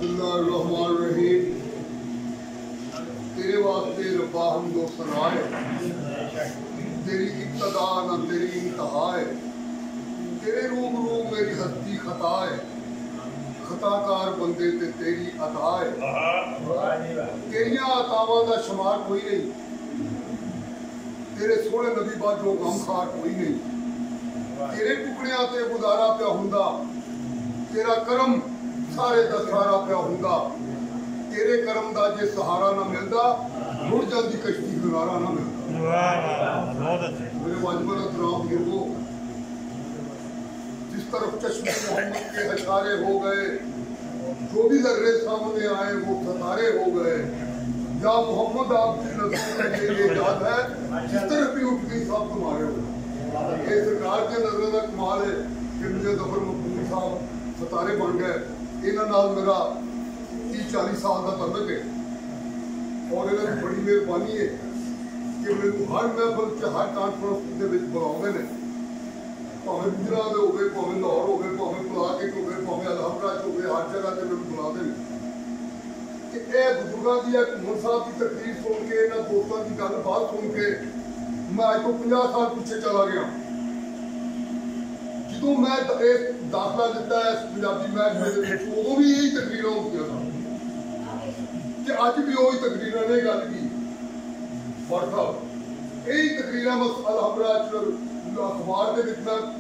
बिस्मिल्लाहिर्रहमानिर्रहीम। तेरे वास्ते रब्बा हमदो सना है, तेरी इब्तदा न तेरी इंतहा है। तेरे रूबरू मेरी हस्ती खता है, खताकार बंदे ते तेरी अता है। तेरिया अतावां दा शुमार कोई नहीं, तेरे सोहने नबी बाजो गमखार कोई नहीं। तेरे टुकड़ियां ते गुजारा पिया हुंदा, तेरा करम सारे दा सारा पिया हुंदा। तेरे करम दा जे सहारा ना मिलदा, रुड़ जाती कश्ती किनारा ना मिलदा। मेरे वाजिब एहतराम गिरवो, जिस तरफ चश्मे मोहम्मद के हशारे हो गए, जो भी जर्रे सामने आए वो खतारे हो गए। या मोहम्मद आपकी नजरों का ये याद है, जिस तरफ भी उठ गई सब तुम्हारे हो। ये सरकार के नजरों का कमाल है कि मुझे जफर मकबूल साहब सितारे बन गए। इन्हां नाल मेरा 30-40 साल का तलक है और इन्हां दी बड़ी मेहरबानी है कि मैनूं हर महफिल च हर कॉन्फ्रेंस दे विच बुलाउंदे ने। भावें गुजरा दे होवे, भावें लाहौर होवे, भावें पुलाके होवे, भावें अलहमरा च होवे, हर जगह ते मैनूं बुलाते ने। कि ये बुजुर्गों की घूमन साहब की तकरीर सुन के, इन्हां दोस्तों की गलबात सुन के मैं अज तो 50 साल पीछे चला गया। जो मैं दाखला दिता है पंजाबी महकमे के, उदों भी यही तकरीर होंदियां कि अज भी वही तकरीर ने गल की यही तकरीर अलहमरा अखबार के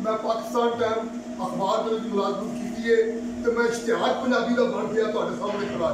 मैं पाकिस्तान टाइम अखबार के मुलाजमत की है, तो मैं इश्तिहार पंजाबी का बन गया तुहाडे सामने खड़ा।